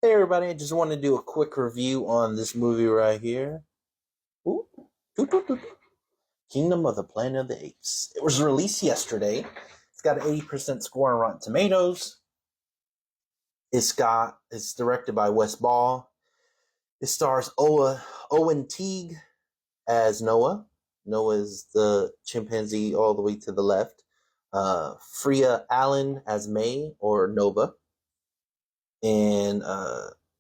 Hey everybody, I just want to do a quick review on this movie right here. Ooh, doo, doo, doo, doo. Kingdom of the Planet of the Apes. It was released yesterday. It's got an 80% score on Rotten Tomatoes. It's directed by Wes Ball. It stars Owen Teague as Noah. Noah is the chimpanzee all the way to the left. Freya Allen as May or Nova. And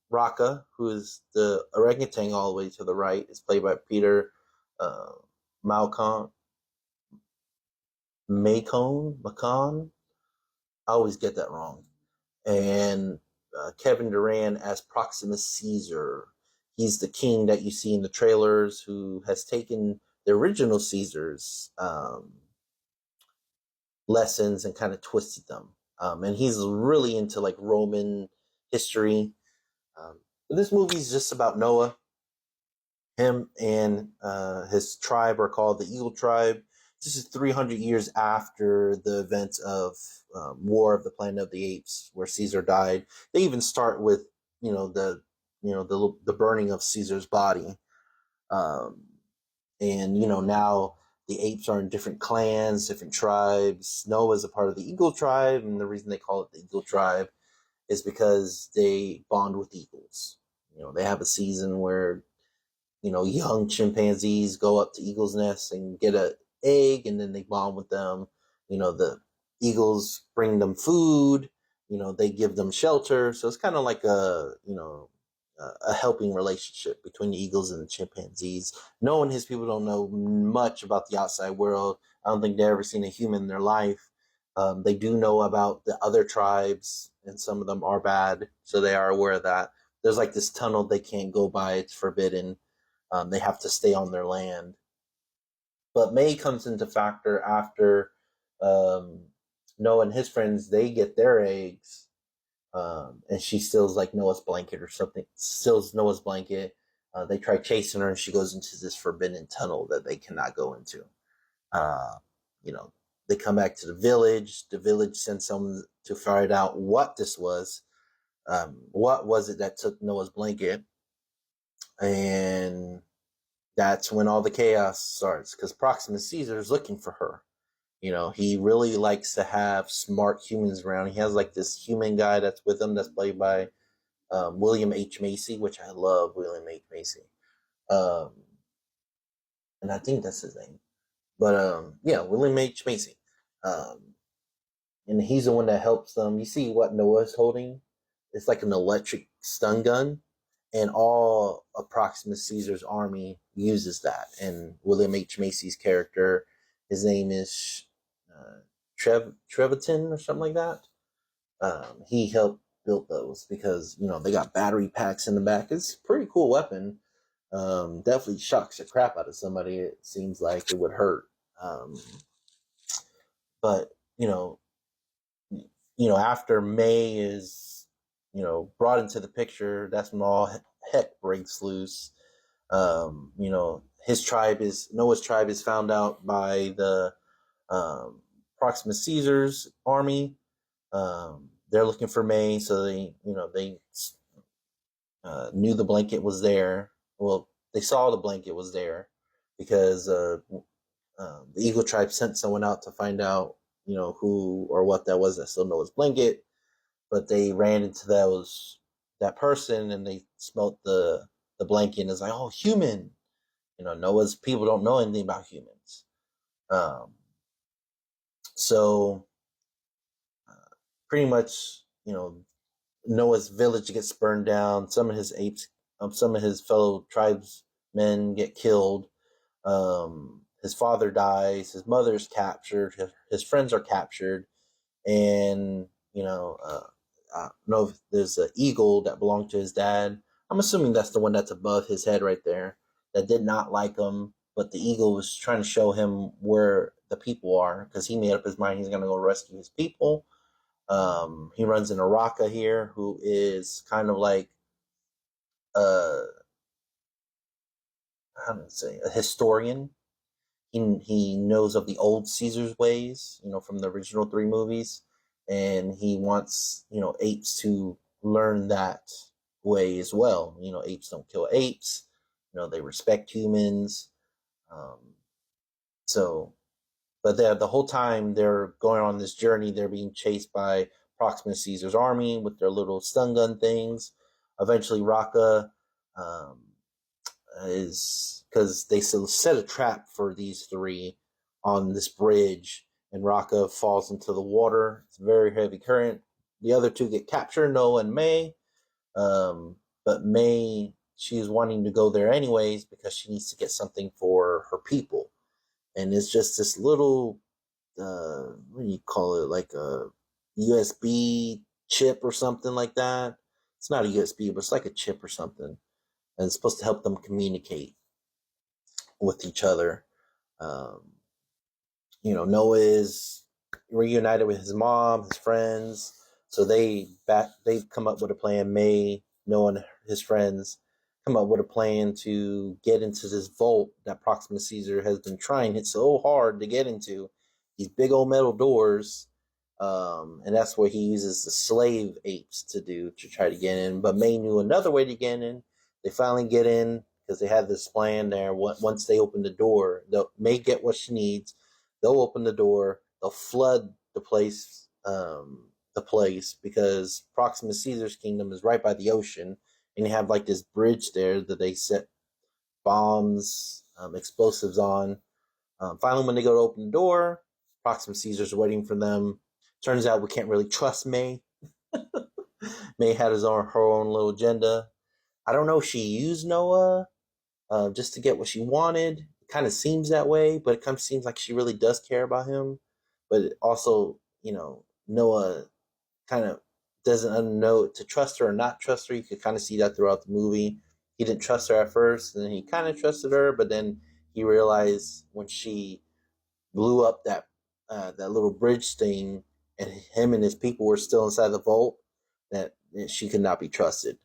Raka, who is the orangutan all the way to the right, is played by Peter uh, Malcon, Macon. I always get that wrong. And Kevin Durant as Proximus Caesar. He's the king that you see in the trailers who has taken the original Caesar's lessons and kind of twisted them. And he's really into like Roman history. But this movie is just about Noah. Him and his tribe are called the Eagle Tribe. This is 300 years after the events of War of the Planet of the Apes, where Caesar died. They even start with the burning of Caesar's body, um, and now the apes are in different clans, different tribes. Noah is a part of the Eagle Tribe, and the reason they call it the Eagle Tribe is because they bond with eagles. They have a season where young chimpanzees go up to eagles' nests and get an egg, and then they bond with them. The eagles bring them food. They give them shelter. So it's kind of like a helping relationship between the eagles and the chimpanzees. Noah and his people don't know much about the outside world. I don't think they've ever seen a human in their life. They do know about the other tribes, and some of them are bad, so they are aware of that. There's like this tunnel they can't go by; it's forbidden. They have to stay on their land. But May comes into factor after Noah and his friends, they get their eggs, and she steals like Noah's blanket or something. Steals Noah's blanket. They try chasing her, and she goes into this forbidden tunnel that they cannot go into. Uh, you know, they come back to the village. The village sends someone to find out what this was. What was it that took Noah's blanket? And that's when all the chaos starts because Proximus Caesar is looking for her. He really likes to have smart humans around. He has like this human guy that's with him that's played by William H. Macy, which I love William H. Macy. Um, and I think that's his name. But yeah, William H. Macy. Um, and he's the one that helps them. You see what Noah's holding? It's like an electric stun gun, and all of Proximus Caesar's army uses that. And William H. Macy's character, his name is Trevitan or something like that. He helped build those because they got battery packs in the back. It's a pretty cool weapon. Definitely shocks the crap out of somebody. It seems like it would hurt. But after May is, brought into the picture, that's when all heck breaks loose. Noah's tribe is found out by the Proximus Caesar's army. They're looking for May, so they knew the blanket was there. Well, they saw the blanket was there because the Eagle Tribe sent someone out to find out, who or what that was that stole Noah's blanket. But they ran into that person, and they smelt the blanket, and it's like, oh, human. Noah's people don't know anything about humans. Um, so pretty much, Noah's village gets burned down. Some of his fellow tribesmen get killed. His father dies. His mother's captured. His friends are captured, and I don't know if there's an eagle that belonged to his dad. I'm assuming that's the one that's above his head right there. That did not like him, but the eagle was trying to show him where the people are because he made up his mind he's going to go rescue his people. He runs into Raka here, who is kind of like a how do I say a historian. He knows of the old Caesar's ways, from the original three movies, and he wants apes to learn that way as well. Apes don't kill apes. They respect humans. Um, so, but the whole time they're going on this journey, they're being chased by Proxima Caesar's army with their little stun gun things. Eventually, Raka is because they set a trap for these three on this bridge, and Raka falls into the water. It's a very heavy current. The other two get captured, Noah and May. But May, she's wanting to go there anyways because she needs to get something for her people. And it's just this little, what do you call it, like a USB chip or something like that. It's not a USB, but it's like a chip or something. And it's supposed to help them communicate with each other. Um, Noah is reunited with his mom, his friends. So they've come up with a plan. May, Noah, and his friends come up with a plan to get into this vault that Proxima Caesar has been trying so hard to get into. These big old metal doors. And that's what he uses the slave apes to try to get in. But May knew another way to get in. They finally get in because they had this plan there. Once they open the door, May get what she needs. They'll open the door. They'll flood the place. Because Proxima Caesar's kingdom is right by the ocean, and you have like this bridge there that they set bombs, explosives on. Finally, when they go to open the door, Proxima Caesar's waiting for them. Turns out we can't really trust May. May had her own little agenda. I don't know if she used Noah just to get what she wanted. It kind of seems that way, but it kind of seems like she really does care about him. But it also, Noah kind of doesn't know to trust her or not trust her. You could kind of see that throughout the movie. He didn't trust her at first, and then he kind of trusted her, but then he realized when she blew up that little bridge thing, and him and his people were still inside the vault, that she could not be trusted.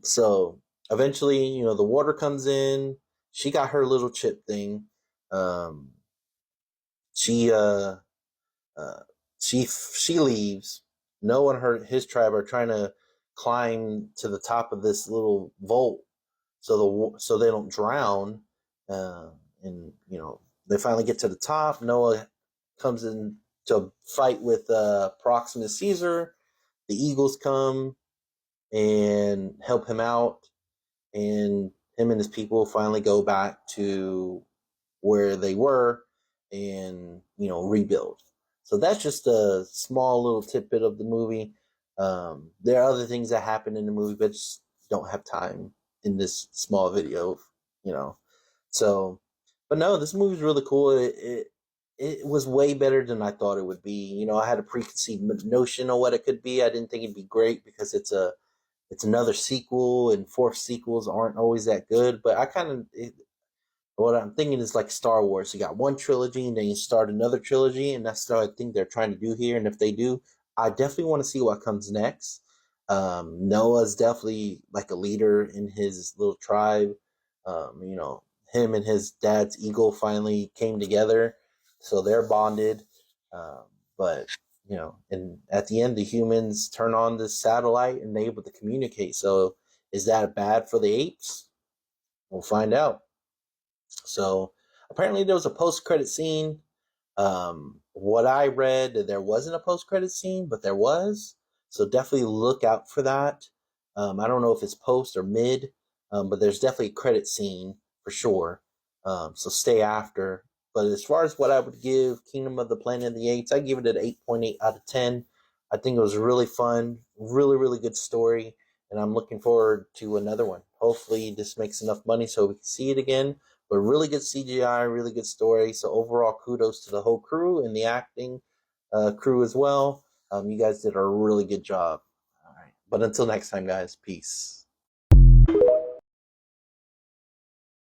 So eventually, the water comes in. She got her little chip thing. Um, she uh, she leaves. Noah and his tribe are trying to climb to the top of this little vault so they don't drown. And they finally get to the top. Noah comes in to fight with Proxima Caesar. The Eagles come and help him out, and him and his people finally go back to where they were and rebuild. So that's just a small little tidbit of the movie. There are other things that happen in the movie, but just don't have time in this small video, you know. So, but no, this movie is really cool. It was way better than I thought it would be. I had a preconceived notion of what it could be. I didn't think it'd be great because it's another sequel, and fourth sequels aren't always that good. But what I'm thinking is like Star Wars. You got one trilogy, and then you start another trilogy, and that's what I think they're trying to do here. And if they do, I definitely want to see what comes next. Noah's definitely like a leader in his little tribe. Him and his dad's eagle finally came together, so they're bonded. But and at the end, the humans turn on this satellite and they're able to communicate. So, is that bad for the apes? We'll find out. So apparently there was a post-credit scene. What I read, there wasn't a post-credit scene, but there was. So definitely look out for that. I don't know if it's post or mid, but there's definitely a credit scene for sure. So stay after. But as far as what I would give Kingdom of the Planet of the Apes, I give it an 8.8 out of 10. I think it was really fun, really, really good story, and I'm looking forward to another one. Hopefully this makes enough money so we can see it again. But really good CGI, really good story. So overall, kudos to the whole crew and the acting crew as well. You guys did a really good job. All right. But until next time, guys, peace.